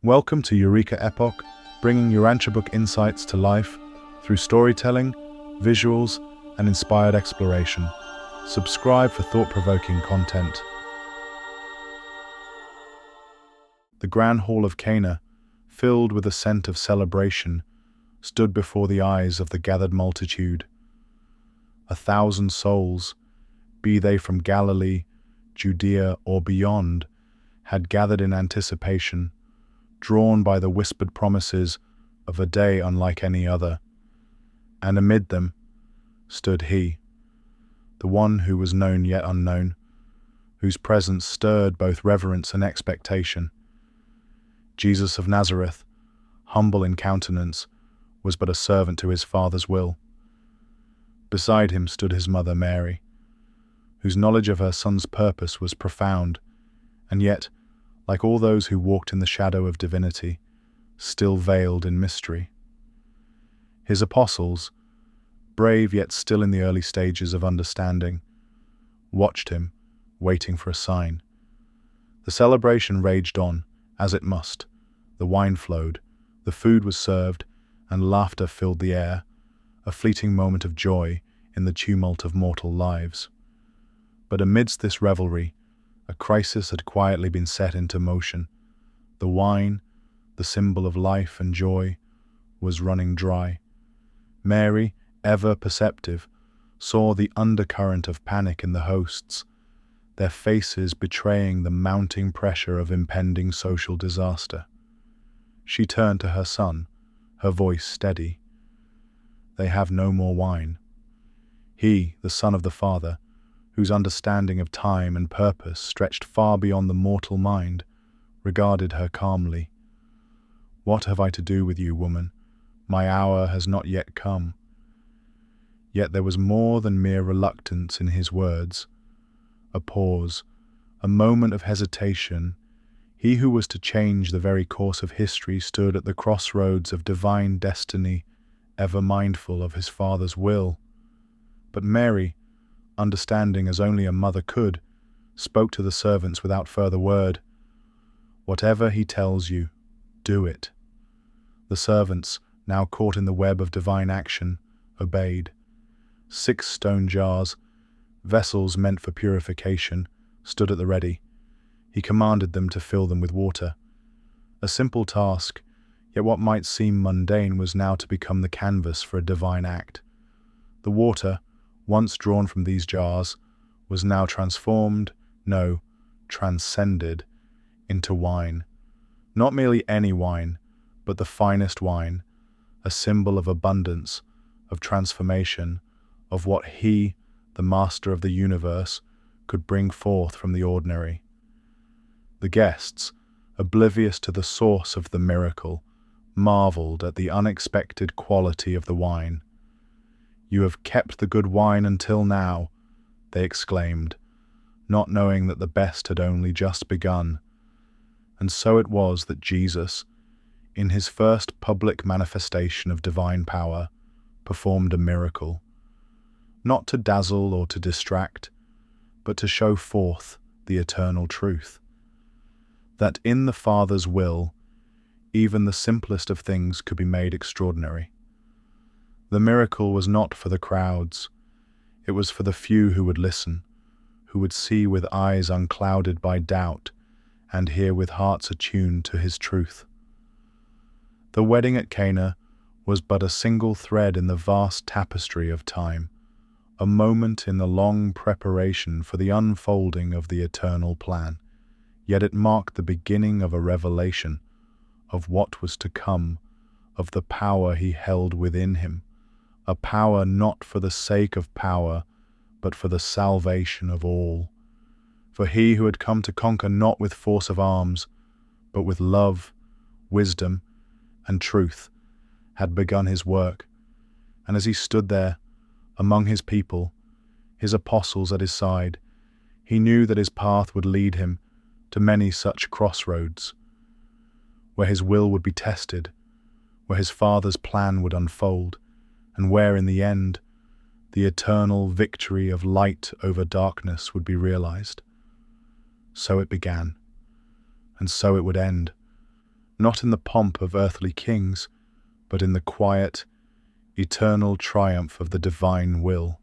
Welcome to Eureka Epoch, bringing Urantia Book insights to life through storytelling, visuals, and inspired exploration. Subscribe for thought-provoking content. The Grand Hall of Cana, filled with a scent of celebration, stood before the eyes of the gathered multitude. 1,000 souls, be they from Galilee, Judea, or beyond, had gathered in anticipation, drawn by the whispered promises of a day unlike any other. And amid them stood he, the one who was known yet unknown, whose presence stirred both reverence and expectation. Jesus of Nazareth, humble in countenance, was but a servant to his Father's will. Beside him stood his mother Mary, whose knowledge of her son's purpose was profound, and yet, like all those who walked in the shadow of divinity, still veiled in mystery. His apostles, brave yet still in the early stages of understanding, watched him, waiting for a sign. The celebration raged on, as it must. The wine flowed, the food was served, and laughter filled the air, a fleeting moment of joy in the tumult of mortal lives. But amidst this revelry, a crisis had quietly been set into motion. The wine, the symbol of life and joy, was running dry. Mary, ever perceptive, saw the undercurrent of panic in the hosts, their faces betraying the mounting pressure of impending social disaster. She turned to her son, her voice steady. "They have no more wine." He, the Son of the Father, whose understanding of time and purpose stretched far beyond the mortal mind, regarded her calmly. "What have I to do with you, woman? My hour has not yet come." Yet there was more than mere reluctance in his words. A pause, a moment of hesitation. He who was to change the very course of history stood at the crossroads of divine destiny, ever mindful of his Father's will. But Mary, understanding as only a mother could, spoke to the servants without further word. "Whatever he tells you, do it." The servants, now caught in the web of divine action, obeyed. 6 stone jars, vessels meant for purification, stood at the ready. He commanded them to fill them with water. A simple task, yet what might seem mundane was now to become the canvas for a divine act. The water, once drawn from these jars, was now transcended, into wine. Not merely any wine, but the finest wine, a symbol of abundance, of transformation, of what he, the master of the universe, could bring forth from the ordinary. The guests, oblivious to the source of the miracle, marveled at the unexpected quality of the wine. "You have kept the good wine until now," they exclaimed, not knowing that the best had only just begun. And so it was that Jesus, in his first public manifestation of divine power, performed a miracle, not to dazzle or to distract, but to show forth the eternal truth, that in the Father's will, even the simplest of things could be made extraordinary. The miracle was not for the crowds. It was for the few who would listen, who would see with eyes unclouded by doubt and hear with hearts attuned to his truth. The wedding at Cana was but a single thread in the vast tapestry of time, a moment in the long preparation for the unfolding of the eternal plan. Yet it marked the beginning of a revelation of what was to come, of the power he held within him, a power not for the sake of power, but for the salvation of all. For he who had come to conquer not with force of arms, but with love, wisdom, and truth, had begun his work. And as he stood there, among his people, his apostles at his side, he knew that his path would lead him to many such crossroads, where his will would be tested, where his Father's plan would unfold, and where, in the end, the eternal victory of light over darkness would be realized. So it began, and so it would end. not in the pomp of earthly kings, but in the quiet, eternal triumph of the divine will.